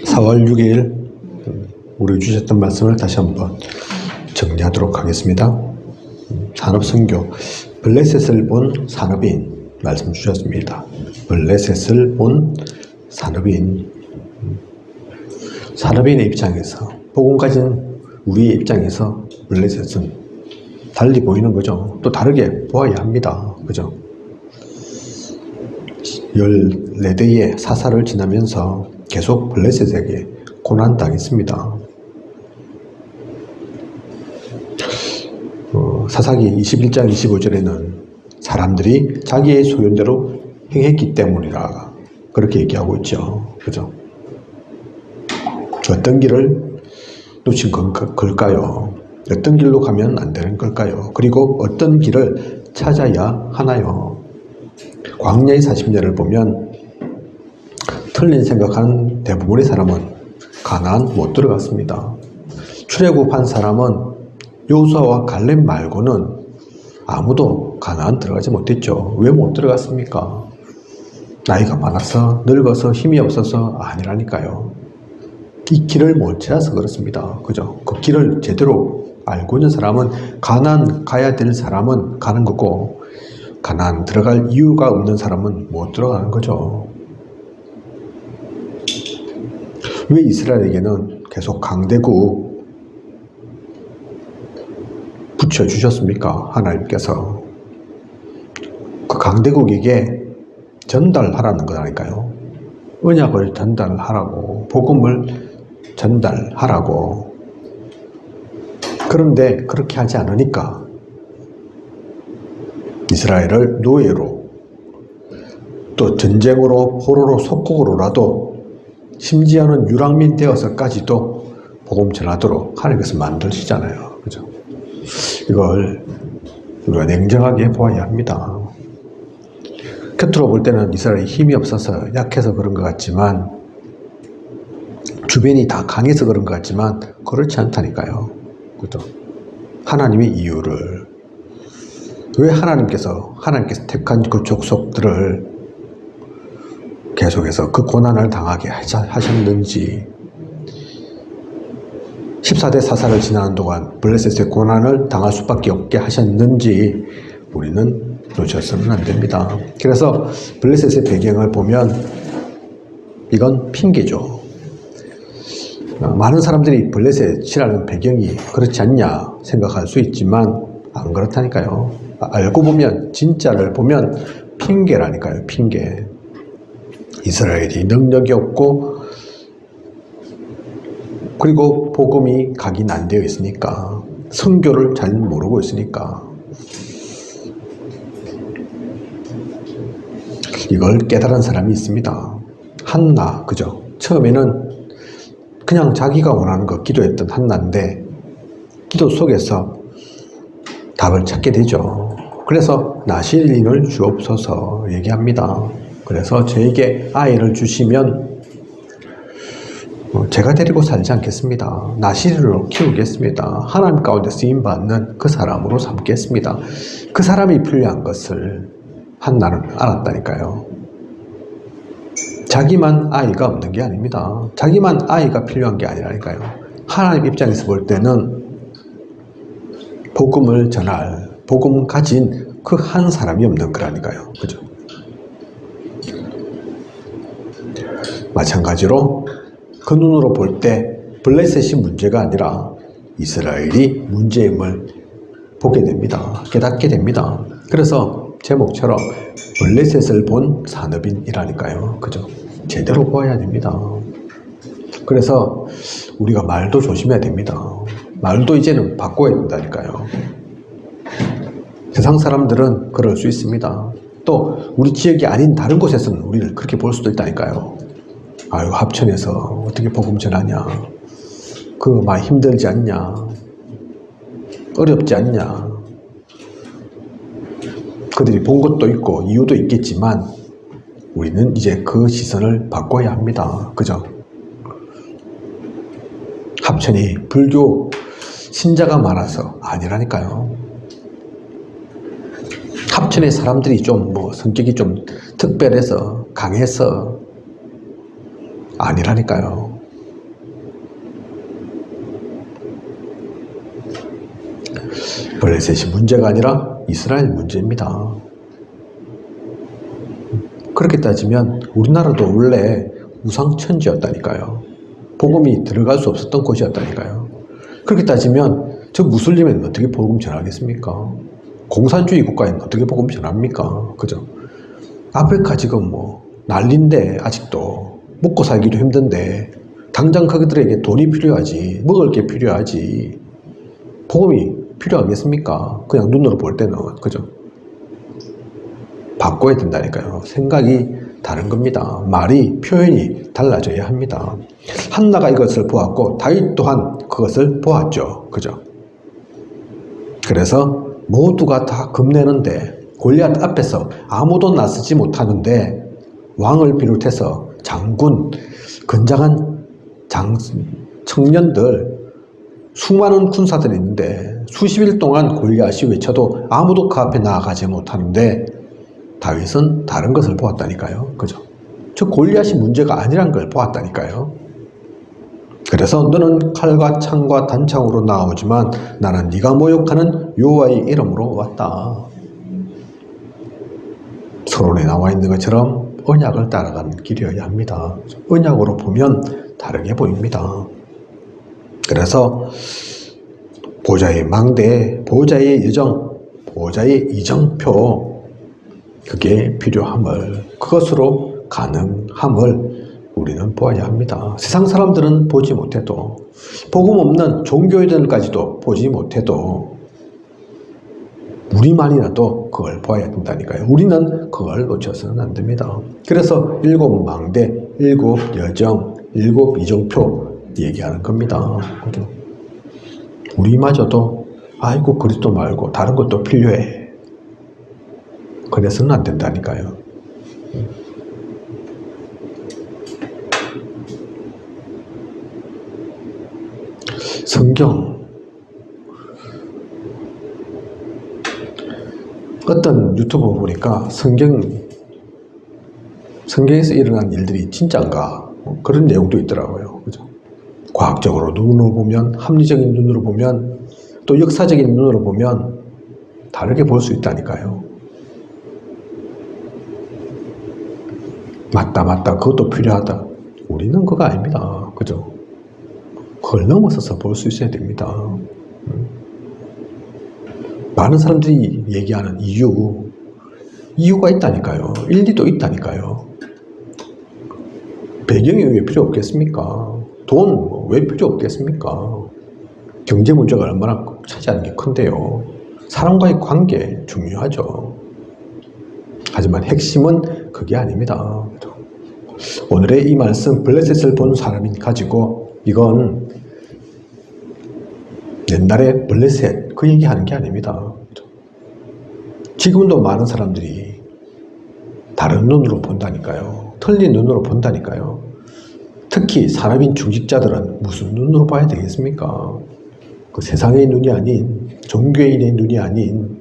4월 6일 우리 주셨던 말씀을 다시 한번 정리하도록 하겠습니다. 산업선교, 블레셋을 본 산업인 말씀 주셨습니다. 블레셋을 본 산업인, 산업인의 입장에서, 복음 가진 우리의 입장에서 블레셋은 달리 보이는 거죠. 또 다르게 보아야 합니다. 그죠? 14대의 사사를 지나면서 계속 블레셋에게 고난당했습니다. 사사기 21장 25절에는 사람들이 자기의 소견대로 행했기 때문이라 그렇게 얘기하고 있죠. 그죠? 어떤 길을 놓친 걸까요? 어떤 길로 가면 안 되는 걸까요? 그리고 어떤 길을 찾아야 하나요? 광야의 40년을 보면 틀린 생각한 대부분의 사람은 가나안 못 들어갔습니다. 출애굽한 사람은 여호수아와 갈렙 말고는 아무도 가나안 들어가지 못했죠. 왜 못 들어갔습니까? 나이가 많아서 늙어서 힘이 없어서 아니라니까요. 이 길을 못 찾아서 그렇습니다. 그죠? 그 길을 제대로 알고 있는 사람은, 가나안 가야 될 사람은 가는 거고, 가나안 들어갈 이유가 없는 사람은 못 들어가는 거죠. 왜 이스라엘에게는 계속 강대국 붙여주셨습니까? 하나님께서. 그 강대국에게 전달하라는 거라니까요. 언약을 전달하라고, 복음을 전달하라고. 그런데 그렇게 하지 않으니까 이스라엘을 노예로, 또 전쟁으로, 포로로, 속국으로라도, 심지어는 유랑민 되어서까지도 복음 전하도록 하나님께서 만드시잖아요. 그죠? 이걸 우리가 냉정하게 보아야 합니다. 겉으로 볼 때는 이스라엘이 힘이 없어서 약해서 그런 것 같지만, 주변이 다 강해서 그런 것 같지만 그렇지 않다니까요. 그죠? 하나님의 이유를, 왜 하나님께서 택한 그 족속들을 계속해서 그 고난을 당하게 하셨는지, 14대 사사를 지나는 동안 블레셋의 고난을 당할 수밖에 없게 하셨는지 우리는 놓쳐서는 안 됩니다. 그래서 블레셋의 배경을 보면 이건 핑계죠. 많은 사람들이 블레셋이라는 배경이 그렇지 않냐 생각할 수 있지만 안 그렇다니까요. 알고 보면, 진짜를 보면 핑계라니까요. 핑계. 이스라엘이 능력이 없고, 그리고 복음이 각인 안 되어 있으니까, 선교를 잘 모르고 있으니까, 이걸 깨달은 사람이 있습니다. 한나, 그죠? 처음에는 그냥 자기가 원하는 거 기도했던 한나인데, 기도 속에서 답을 찾게 되죠. 그래서 나실인을 주옵소서 얘기합니다. 그래서 저에게 아이를 주시면 제가 데리고 살지 않겠습니다. 나실인으로 키우겠습니다. 하나님 가운데 쓰임받는 그 사람으로 삼겠습니다. 그 사람이 필요한 것을 한나는 알았다니까요. 자기만 아이가 없는 게 아닙니다. 자기만 아이가 필요한 게 아니라니까요. 하나님 입장에서 볼 때는 복음을 전할, 복음 가진 그 한 사람이 없는 거라니까요. 그죠? 마찬가지로 그 눈으로 볼 때 블레셋이 문제가 아니라 이스라엘이 문제임을 보게 됩니다. 깨닫게 됩니다. 그래서 제목처럼 블레셋을 본 산업인이라니까요. 그죠? 제대로 보아야 됩니다. 그래서 우리가 말도 조심해야 됩니다. 말도 이제는 바꿔야 된다니까요. 세상 사람들은 그럴 수 있습니다. 또 우리 지역이 아닌 다른 곳에서는 우리를 그렇게 볼 수도 있다니까요. 아유, 합천에서 어떻게 복음 전하냐, 그거 많이 힘들지 않냐, 어렵지 않냐. 그들이 본 것도 있고 이유도 있겠지만 우리는 이제 그 시선을 바꿔야 합니다. 그죠? 합천이 불교 신자가 많아서 아니라니까요. 합천의 사람들이 좀 성격이 좀 특별해서 강해서 아니라니까요. 블레셋이 문제가 아니라 이스라엘 문제입니다. 그렇게 따지면 우리나라도 원래 우상천지였다니까요. 복음이 들어갈 수 없었던 곳이었다니까요. 그렇게 따지면 저 무슬림에는 어떻게 복음 전하겠습니까? 공산주의 국가에는 어떻게 복음 전합니까? 그죠? 아프리카 지금 뭐 난리인데 아직도 먹고 살기도 힘든데 당장 그들에게 돈이 필요하지, 먹을 게 필요하지, 복음이 필요하겠습니까? 그냥 눈으로 볼 때는. 그죠? 바꿔야 된다니까요. 생각이 다른 겁니다. 말이, 표현이 달라져야 합니다. 한나가 이것을 보았고 다윗 또한 그것을 보았죠. 그죠? 그래서 모두가 다 겁내는데 골리앗 앞에서 아무도 나서지 못하는데 왕을 비롯해서 장군, 건장한 청년들, 수많은 군사들이 있는데 수십일 동안 골리앗이 외쳐도 아무도 그 앞에 나아가지 못하는데 다윗은 다른 것을 보았다니까요. 그죠? 저 골리앗이 문제가 아니란 걸 보았다니까요. 그래서 너는 칼과 창과 단창으로 나오지만 나는 네가 모욕하는 여호와의 이름으로 왔다. 서론에 나와 있는 것처럼 언약을 따라가는 길이어야 합니다. 언약으로 보면 다르게 보입니다. 그래서 보좌의 망대, 보좌의 여정, 보좌의 이정표, 그게 필요함을, 그것으로 가능함을 우리는 보아야 합니다. 세상 사람들은 보지 못해도, 복음 없는 종교인들까지도 보지 못해도 우리만이라도 그걸 보아야 된다니까요. 우리는 그걸 놓쳐서는 안 됩니다. 그래서 7 망대, 7 여정, 7 이정표 얘기하는 겁니다. 우리마저도 아이고 그리스도 말고 다른 것도 필요해. 그래서는 안 된다니까요. 성경, 어떤 유튜브 보니까 성경에서 일어난 일들이 진짜인가 그런 내용도 있더라고요. 그죠? 과학적으로 눈으로 보면, 합리적인 눈으로 보면, 또 역사적인 눈으로 보면 다르게 볼 수 있다니까요. 맞다, 그것도 필요하다. 우리는 그거 아닙니다. 그죠? 그걸 넘어서서 볼 수 있어야 됩니다. 많은 사람들이 얘기하는 이유가 있다니까요. 일리도 있다니까요. 배경이 왜 필요 없겠습니까? 돈 왜 필요 없겠습니까? 경제 문제가 얼마나 차지하는 게 큰데요. 사람과의 관계 중요하죠. 하지만 핵심은 그게 아닙니다. 오늘의 이 말씀, 블레셋을 본 사람이 가지고 이건 옛날에 블레셋 그 얘기하는 게 아닙니다. 지금도 많은 사람들이 다른 눈으로 본다니까요. 틀린 눈으로 본다니까요. 특히 산업인 중직자들은 무슨 눈으로 봐야 되겠습니까? 그 세상의 눈이 아닌, 종교인의 눈이 아닌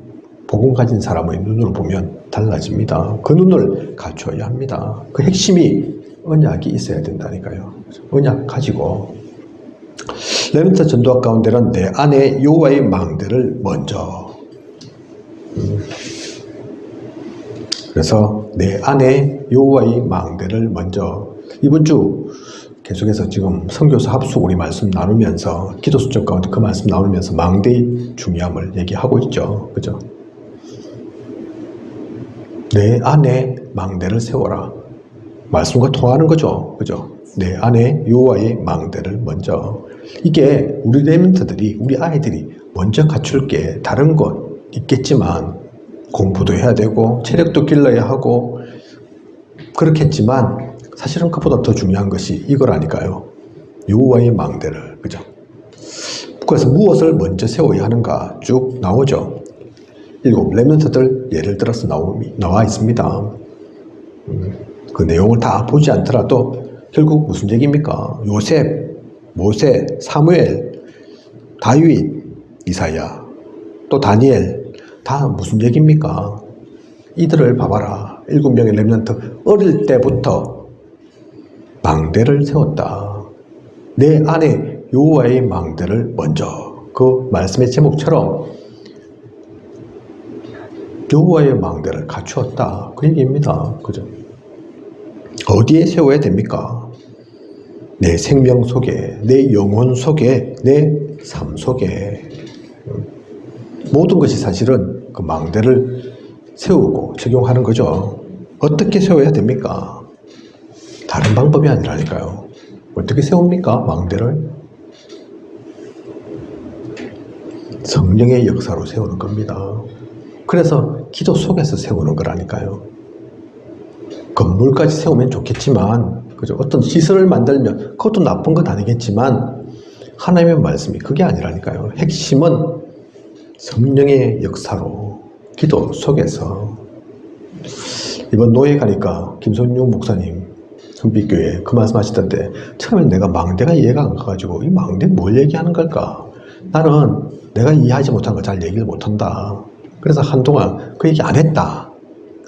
복음 가진 사람의 눈으로 보면 달라집니다. 그 눈을 갖춰야 합니다. 그 핵심이 언약이 있어야 된다니까요. 언약 가지고 레위트 전도학 가운데는 내 안에 여호와의 망대를 먼저, 그래서 내 안에 여호와의 망대를 먼저, 이번 주 계속해서 지금 선교사 합숙 우리 말씀 나누면서 기도 수첩 가운데 그 말씀 나누면서 망대의 중요함을 얘기하고 있죠. 그죠? 내 안에 망대를 세워라. 말씀과 통하는 거죠. 그죠? 내 안에 여호와의 망대를 먼저. 이게 우리 레멘트들이, 우리 아이들이 먼저 갖출 게 다른 것 있겠지만 공부도 해야 되고 체력도 길러야 하고 그렇겠지만 사실은 그보다 더 중요한 것이 이거라니까요. 여호와의 망대를. 그죠? 그래서 무엇을 먼저 세워야 하는가 쭉 나오죠. 7 레멘트들 예를 들어서 나와 있습니다. 그 내용을 다 보지 않더라도 결국 무슨 얘기입니까? 요셉, 모세, 사무엘, 다윗, 이사야, 또 다니엘, 다 무슨 얘기입니까? 이들을 봐봐라. 7명의 렘넌트 어릴 때부터 망대를 세웠다. 내 안에 여호와의 망대를 먼저, 그 말씀의 제목처럼 여호와의 망대를 갖추었다. 그 얘기입니다. 그죠? 어디에 세워야 됩니까? 내 생명 속에, 내 영혼 속에, 내 삶 속에. 모든 것이 사실은 그 망대를 세우고 적용하는 거죠. 어떻게 세워야 됩니까? 다른 방법이 아니라니까요. 어떻게 세웁니까? 망대를? 성령의 역사로 세우는 겁니다. 그래서 기도 속에서 세우는 거라니까요. 건물까지 세우면 좋겠지만, 그죠? 어떤 시설을 만들면 그것도 나쁜 건 아니겠지만 하나님의 말씀이 그게 아니라니까요. 핵심은 성령의 역사로 기도 속에서. 이번 노예 가니까 김선용 목사님 흥빛교회 그 말씀하시던데, 처음엔 내가 망대가 이해가 안 가가지고 이 망대 뭘 얘기하는 걸까? 나는 내가 이해하지 못한 거 잘 얘기를 못한다. 그래서 한동안 그 얘기 안 했다.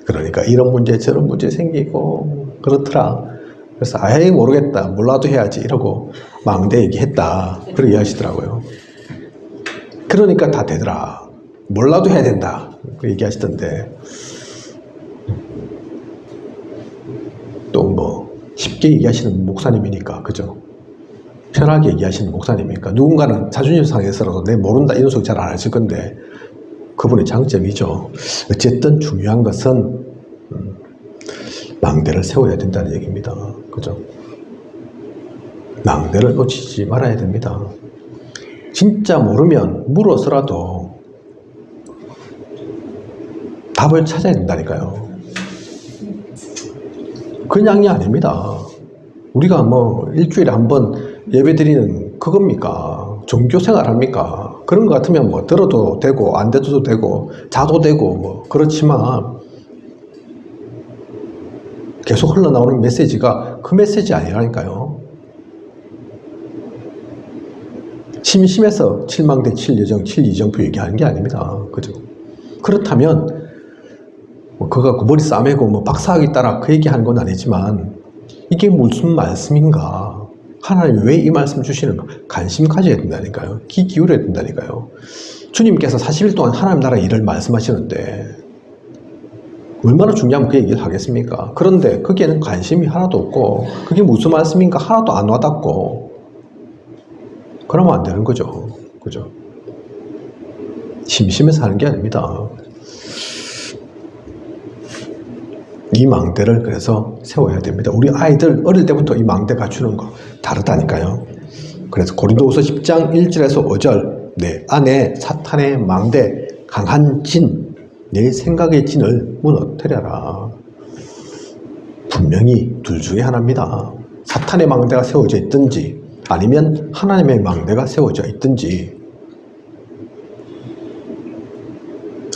그러니까 이런 문제 저런 문제 생기고 그렇더라. 그래서 아예 모르겠다. 몰라도 해야지 이러고 망대 얘기했다. 그렇게 이해하시더라고요. 그러니까 다 되더라. 몰라도 해야 된다. 그 얘기하시던데, 또 뭐 쉽게 얘기하시는 목사님이니까, 그죠? 편하게 얘기하시는 목사님이니까 누군가는 자존심 상해서라도 내 모른다 이런 소리 잘 안 하실 건데, 그분의 장점이죠. 어쨌든 중요한 것은 망대를 세워야 된다는 얘기입니다. 그죠? 망대를 놓치지 말아야 됩니다. 진짜 모르면 물어서라도 답을 찾아야 된다니까요. 그냥이 아닙니다. 우리가 뭐 일주일에 한 번 예배 드리는 그겁니까? 종교생활 합니까? 그런 것 같으면 뭐 들어도 되고 안 들어도 되고 자도 되고 뭐 그렇지만, 계속 흘러나오는 메시지가 그 메시지 아니라니까요. 심심해서 칠망대, 칠여정, 칠이정표 얘기하는 게 아닙니다. 그죠? 그렇다면 뭐 그거 갖고 머리 싸매고 뭐 박사학위 따라 그 얘기하는 건 아니지만, 이게 무슨 말씀인가? 하나님이 왜 이 말씀 주시는가? 관심 가져야 된다니까요. 귀 기울여야 된다니까요. 주님께서 40일 동안 하나님 나라 일을 말씀하시는데 얼마나 중요하면 그 얘기를 하겠습니까? 그런데 거기에는 관심이 하나도 없고, 그게 무슨 말씀인가 하나도 안 와닿고, 그러면 안 되는 거죠. 그죠? 심심해서 하는 게 아닙니다. 이 망대를 그래서 세워야 됩니다. 우리 아이들 어릴 때부터 이 망대 갖추는 거 다르다니까요. 그래서 고린도후서 10장 1절에서 5절, 내 안에 사탄의 망대 강한 진, 내 생각의 진을 무너뜨려라. 분명히 둘 중에 하나입니다. 사탄의 망대가 세워져 있든지 아니면 하나님의 망대가 세워져 있든지.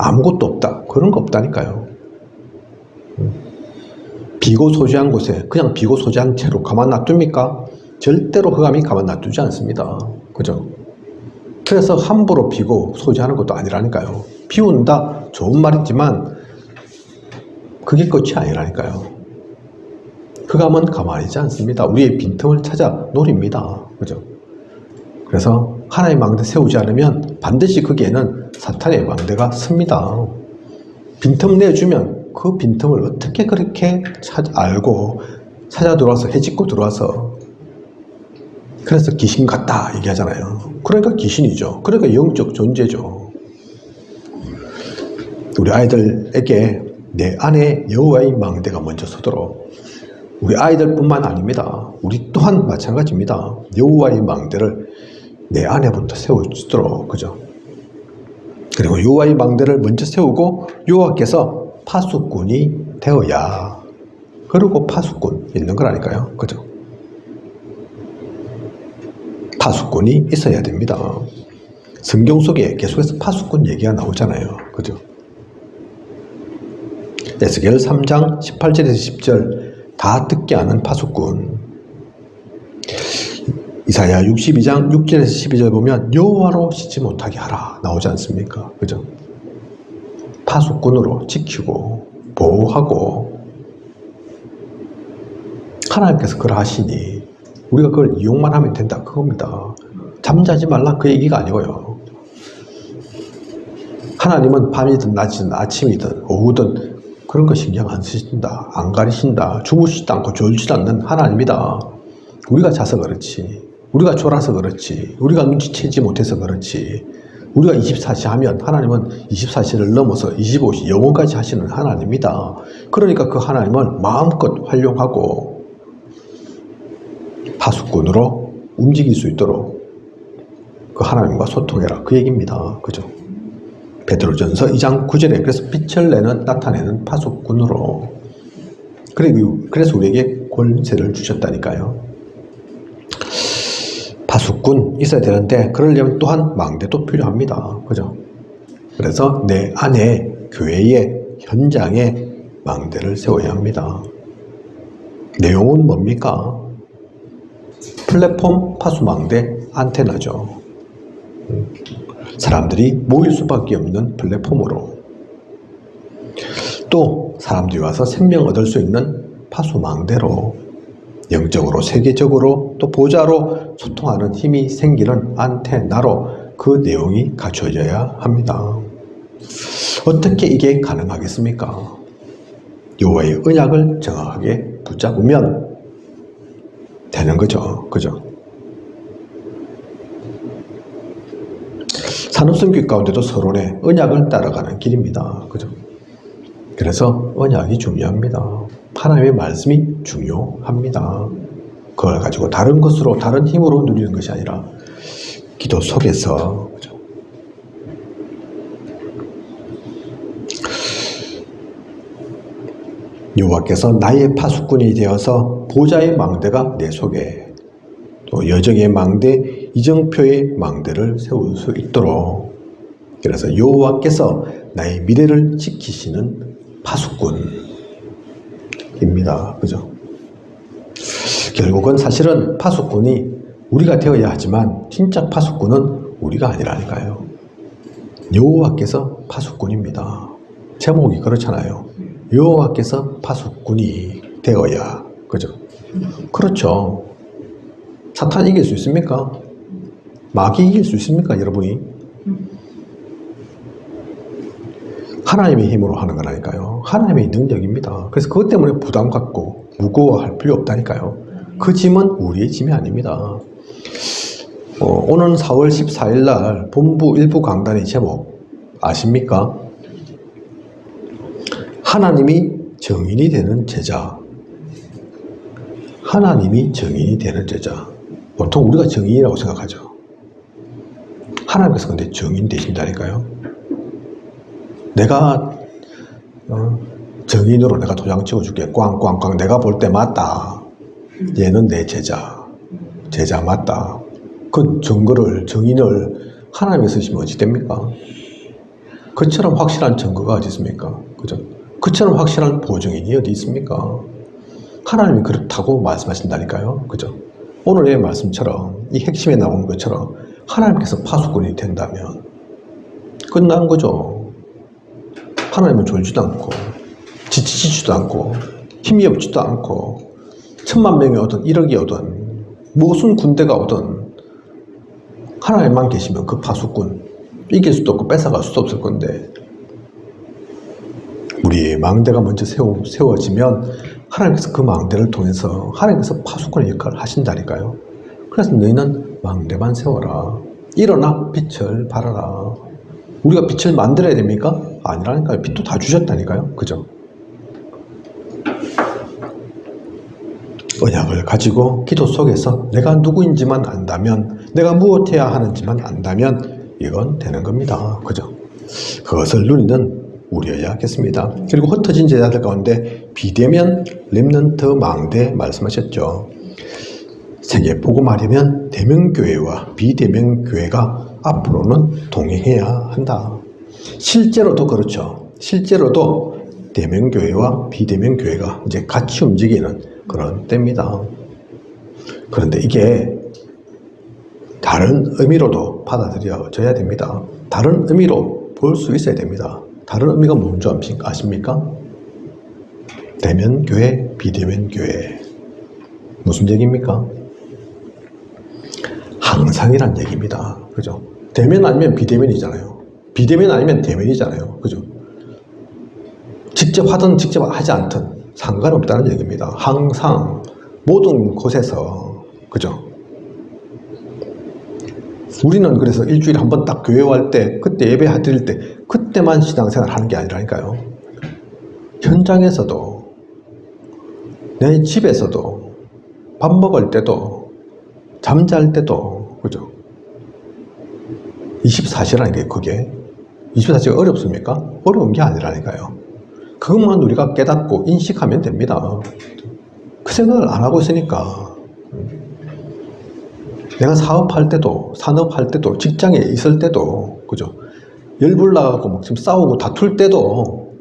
아무것도 없다. 그런 거 없다니까요. 비고 소지한 곳에 그냥 비고 소지한 채로 가만 놔둡니까? 절대로 흑암이 가만 놔두지 않습니다. 그죠? 그래서 함부로 비고 소지하는 것도 아니라니까요. 비운다 좋은 말이지만 그게 끝이 아니라니까요. 흑암은 가만히 있지 않습니다. 우리의 빈틈을 찾아 노립니다. 그죠? 그래서 하나님의 망대 세우지 않으면 반드시 거기에는 사탄의 망대가 씁니다. 빈틈 내주면 그 빈틈을 어떻게 그렇게 알고 찾아 들어와서 헤집고 들어와서, 그래서 귀신 같다 얘기하잖아요. 그러니까 귀신이죠. 그러니까 영적 존재죠. 우리 아이들에게 내 안에 여호와의 망대가 먼저 서도록, 우리 아이들뿐만 아닙니다. 우리 또한 마찬가지입니다. 여호와의 망대를 내 안에부터 세워주도록, 그죠? 그리고 여호와의 망대를 먼저 세우고 여호와께서 파수꾼이 되어야, 그리고 파수꾼 있는 거라니까요. 그죠? 파수꾼이 있어야 됩니다. 성경 속에 계속해서 파수꾼 얘기가 나오잖아요. 그죠? 에스겔 3장 18절에서 10절, 다 듣게 하는 파수꾼. 이사야 62장 6절에서 12절 보면 여호와로 씻지 못하게 하라 나오지 않습니까? 그죠? 파수꾼으로 지키고 보호하고 하나님께서 그러하시니 우리가 그걸 이용만 하면 된다 그겁니다. 잠자지 말라 그 얘기가 아니고요. 하나님은 밤이든 낮이든 아침이든 오후든 그런 거 신경 안 쓰신다. 안 가리신다. 주무시지도 않고 졸지도 않는 하나님이다. 우리가 자서 그렇지. 우리가 졸아서 그렇지. 우리가 눈치채지 못해서 그렇지. 우리가 24시 하면 하나님은 24시를 넘어서 25시 영원까지 하시는 하나님이다. 그러니까 그 하나님을 마음껏 활용하고 파수꾼으로 움직일 수 있도록 그 하나님과 소통해라. 그 얘기입니다. 그죠? 베드로전서 2장 9절에 그래서 빛을 나타내는 파수꾼으로 그래서 우리에게 권세를 주셨다니까요. 파수꾼 있어야 되는데 그러려면 또한 망대도 필요합니다. 그죠? 그래서 내 안에 교회의 현장에 망대를 세워야 합니다. 내용은 뭡니까? 플랫폼 파수망대 안테나죠. 사람들이 모일 수밖에 없는 플랫폼으로 또 사람들이 와서 생명 얻을 수 있는 파수망대로 영적으로 세계적으로 또 보좌로 소통하는 힘이 생기는 안테나로 그 내용이 갖춰져야 합니다. 어떻게 이게 가능하겠습니까? 여호와의 언약을 정확하게 붙잡으면 되는 거죠. 그죠? 산업성교 가운데도 서론의 언약을 따라가는 길입니다. 그죠? 그래서 언약이 중요합니다. 하나님의 말씀이 중요합니다. 그걸 가지고 다른 것으로 다른 힘으로 누리는 것이 아니라 기도 속에서 그죠? 여호와께서 나의 파수꾼이 되어서 보좌의 망대가 내 속에 또 여정의 망대, 이정표의 망대를 세울 수 있도록 그래서 여호와께서 나의 미래를 지키시는 파수꾼입니다. 그죠? 결국은 사실은 파수꾼이 우리가 되어야 하지만 진짜 파수꾼은 우리가 아니라니까요. 여호와께서 파수꾼입니다. 제목이 그렇잖아요. 여호와께서 파수꾼이 되어야. 그죠? 그렇죠. 사탄 이길 수 있습니까? 마귀 이길 수 있습니까? 여러분이? 하나님의 힘으로 하는 거라니까요. 하나님의 능력입니다. 그래서 그것 때문에 부담 갖고 무거워할 필요 없다니까요. 그 짐은 우리의 짐이 아닙니다. 오는 4월 14일 날 본부 일부 강단의 제목 아십니까? 하나님이 정인이 되는 제자. 하나님이 정인이 되는 제자. 보통 우리가 정인이라고 생각하죠. 하나님께서 근데 정인 되신다니까요. 내가 정인으로 내가 도장 찍어줄게. 꽝꽝꽝 내가 볼 때 맞다. 얘는 내 제자. 제자 맞다. 그 증거를 정인을 하나님이 쓰시면 어찌 됩니까? 그처럼 확실한 증거가 어디 있습니까? 그죠? 그처럼 확실한 보증인이 어디 있습니까? 하나님이 그렇다고 말씀하신다니까요. 그죠? 오늘의 말씀처럼 이 핵심에 나오는 것처럼 하나님께서 파수꾼이 된다면 끝난 거죠. 하나님은 졸지도 않고 지치지도 않고 힘이 없지도 않고 1000만 명이 오든 1억이 오든 무슨 군대가 오든 하나님만 계시면 그 파수꾼 이길 수도 없고 뺏어갈 수도 없을 건데 우리의 망대가 먼저 세워지면 하나님께서 그 망대를 통해서 하나님께서 파수꾼의 역할을 하신다니까요. 그래서 너희는 망대만 세워라. 일어나 빛을 발하라. 우리가 빛을 만들어야 됩니까? 아니라니까요. 빛도 다 주셨다니까요. 그죠? 언약을 가지고 기도 속에서 내가 누구인지만 안다면 내가 무엇해야 하는지만 안다면 이건 되는 겁니다. 그죠? 그것을 누리는 우리여야겠습니다. 그리고 흩어진 제자들 가운데 비대면 렘넌트 망대 말씀하셨죠. 세계 복음하려면 대면교회와 비대면교회가 앞으로는 동행해야 한다. 실제로도 그렇죠. 실제로도 대면교회와 비대면교회가 이제 같이 움직이는 그런 때입니다. 그런데 이게 다른 의미로도 받아들여져야 됩니다. 다른 의미로 볼 수 있어야 됩니다. 다른 의미가 뭔지 아십니까? 대면교회, 비대면교회. 무슨 얘기입니까? 항상이란 얘기입니다. 그죠? 대면 아니면 비대면이잖아요. 비대면 아니면 대면이잖아요. 그죠? 직접 하든 직접 하지 않든 상관없다는 얘기입니다. 항상 모든 곳에서. 그죠? 우리는 그래서 일주일에 한 번 딱 교회 갈 때, 그때 예배 드릴 때, 그때만 신앙생활 하는 게 아니라니까요. 현장에서도, 내 집에서도, 밥 먹을 때도, 잠잘 때도, 그죠? 24시라니까요, 그게. 24시가 어렵습니까? 어려운 게 아니라니까요. 그것만 우리가 깨닫고 인식하면 됩니다. 그 생각을 안 하고 있으니까. 내가 사업할 때도, 산업할 때도, 직장에 있을 때도, 그죠? 열불 나가고 막 지금 싸우고 다툴 때도,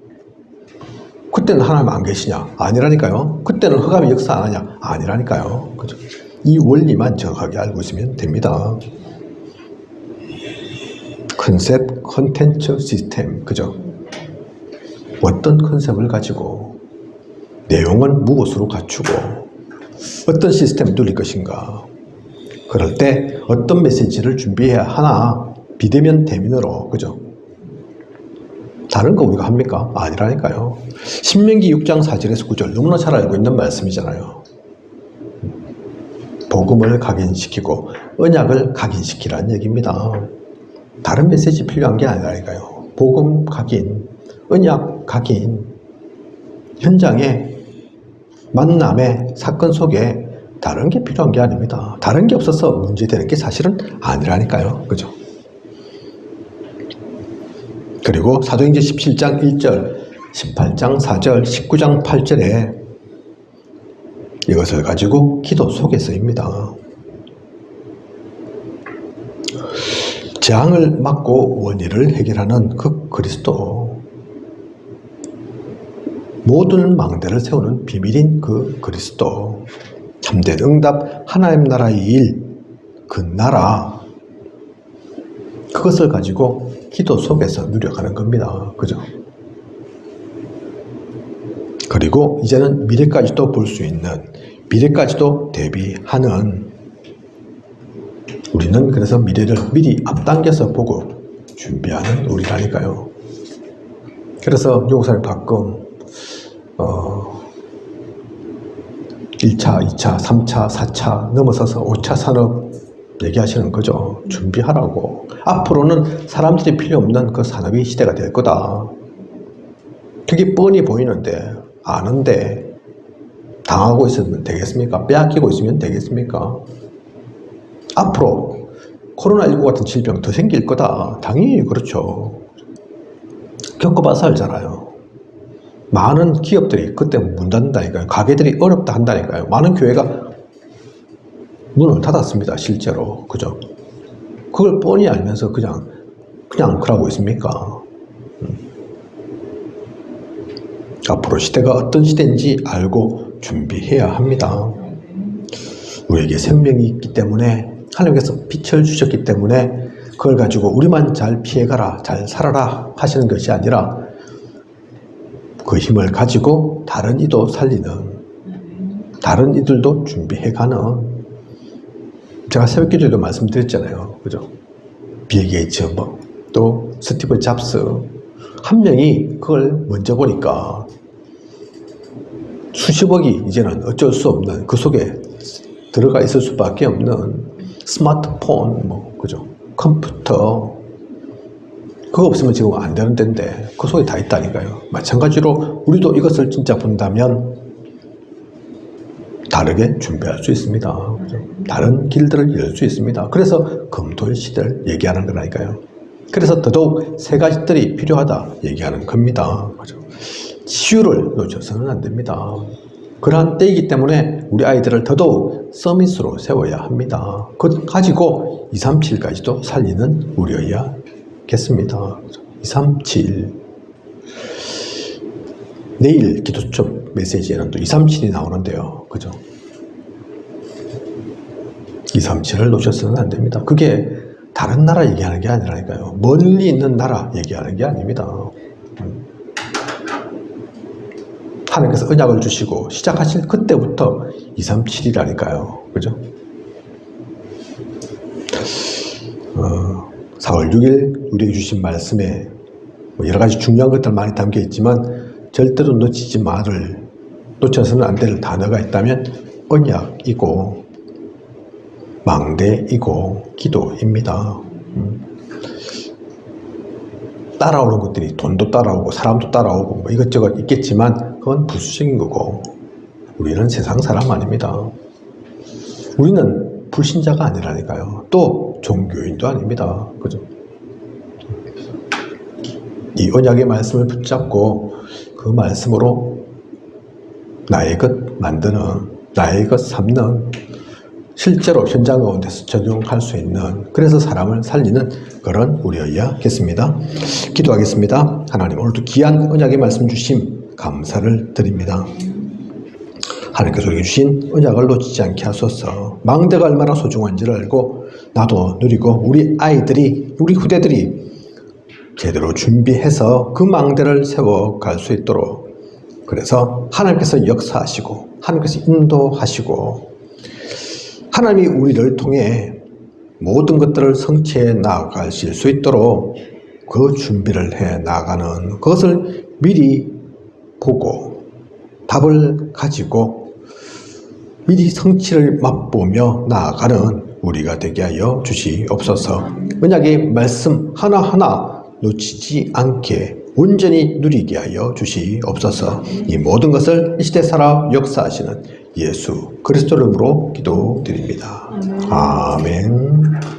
그때는 하나님 안 계시냐? 아니라니까요. 그때는 흑암이 역사 안 하냐? 아니라니까요. 그죠? 이 원리만 정확하게 알고 있으면 됩니다. 컨셉, 컨텐츠, 시스템. 그죠? 어떤 컨셉을 가지고, 내용은 무엇으로 갖추고, 어떤 시스템을 누릴 것인가. 그럴 때 어떤 메시지를 준비해야 하나, 비대면 대면으로. 그죠? 다른 거 우리가 합니까? 아니라니까요. 신명기 6장 4절에서 9절 너무나 잘 알고 있는 말씀이잖아요. 복음을 각인시키고 언약을 각인시키라는 얘기입니다. 다른 메시지 필요한 게 아니라니까요. 복음 각인, 언약 각인, 현장의 만남의 사건 속에 다른 게 필요한 게 아닙니다. 다른 게 없어서 문제되는 게 사실은 아니라니까요. 그죠? 그리고 사도행전 17장 1절, 18장 4절, 19장 8절에 이것을 가지고 기도 속에 쓰입니다. 재앙을 막고 원인을 해결하는 그 그리스도, 모든 망대를 세우는 비밀인 그 그리스도, 참된 응답 하나님 나라의 일, 그 나라, 그것을 가지고 기도 속에서 누려가는 겁니다. 그죠? 그리고 이제는 미래까지도 볼 수 있는, 미래까지도 대비하는, 우리는 그래서 미래를 미리 앞당겨서 보고 준비하는 우리라니까요. 그래서 요사님 가끔 1차, 2차, 3차, 4차 넘어서서 5차 산업 얘기하시는 거죠. 준비하라고. 앞으로는 사람들이 필요 없는 그 산업이 시대가 될 거다. 그게 뻔히 보이는데, 아는데, 당하고 있으면 되겠습니까? 빼앗기고 있으면 되겠습니까? 앞으로 코로나19 같은 질병 더 생길 거다. 당연히 그렇죠. 겪어봐서 알잖아요. 많은 기업들이 그때 문 닫는다니까요. 가게들이 어렵다 한다니까요. 많은 교회가 문을 닫았습니다. 실제로. 그죠? 그걸 뻔히 알면서 그냥 그러고 있습니까? 앞으로 시대가 어떤 시대인지 알고 준비해야 합니다. 우리에게 생명이 있기 때문에, 하나님께서 빛을 주셨기 때문에 그걸 가지고 우리만 잘 피해가라, 잘 살아라 하시는 것이 아니라 그 힘을 가지고 다른 이도 살리는, 다른 이들도 준비해가는, 제가 새벽기도에도 말씀드렸잖아요. 그죠? 빌 게이츠, 또 스티브 잡스, 한 명이 그걸 먼저 보니까 수십억이 이제는 어쩔 수 없는, 그 속에 들어가 있을 수밖에 없는 스마트폰, 그죠? 컴퓨터, 그거 없으면 지금 안 되는 데인데 그 속에 다 있다니까요. 마찬가지로 우리도 이것을 진짜 본다면 다르게 준비할 수 있습니다. 그죠? 다른 길들을 열 수 있습니다. 그래서 금토일 시대를 얘기하는 거라니까요. 그래서 더더욱 세 가지들이 필요하다 얘기하는 겁니다. 그죠? 치유를 놓쳐서는 안 됩니다. 그러한 때이기 때문에 우리 아이들을 더더욱 서밋으로 세워야 합니다. 그것 가지고 237까지도 살리는 우리여야겠습니다. 237. 내일 기도촉 메시지에는 또 237이 나오는데요. 그죠? 237을 놓쳐서는 안 됩니다. 그게 다른 나라 얘기하는 게 아니라니까요. 멀리 있는 나라 얘기하는 게 아닙니다. 하나님께서 언약을 주시고 시작하실 그때부터 237이라니까요. 그죠? 4월 6일 우리에게 주신 말씀에 여러 가지 중요한 것들 많이 담겨 있지만 절대로 놓쳐서는 안 될 단어가 있다면 언약이고 망대이고 기도입니다. 따라오는 것들이 돈도 따라오고 사람도 따라오고 뭐 이것저것 있겠지만 그건 부수적인 거고 우리는 세상 사람 아닙니다. 우리는 불신자가 아니라니까요. 또 종교인도 아닙니다. 그죠? 이 언약의 말씀을 붙잡고 그 말씀으로 나의 것 만드는, 나의 것 삼는, 실제로 현장 가운데서 적용할 수 있는, 그래서 사람을 살리는 그런 우리여야겠습니다. 기도하겠습니다. 하나님, 오늘도 귀한 언약의 말씀 주심 감사를 드립니다. 하나님께서 우리에게 주신 언약을 놓치지 않게 하소서. 망대가 얼마나 소중한지를 알고 나도 누리고 우리 아이들이, 우리 후대들이 제대로 준비해서 그 망대를 세워갈 수 있도록, 그래서 하나님께서 역사하시고 하나님께서 인도하시고 하나님이 우리를 통해 모든 것들을 성취해 나가실 수 있도록 그 준비를 해 나가는 그것을 미리 보고 답을 가지고 미리 성취를 맛보며 나아가는 우리가 되게 하여 주시옵소서. 언약의 말씀 하나하나 놓치지 않게 온전히 누리게 하여 주시옵소서. 이 모든 것을 이 시대 살아 역사하시는 예수 그리스도 이름으로 기도드립니다. 아멘.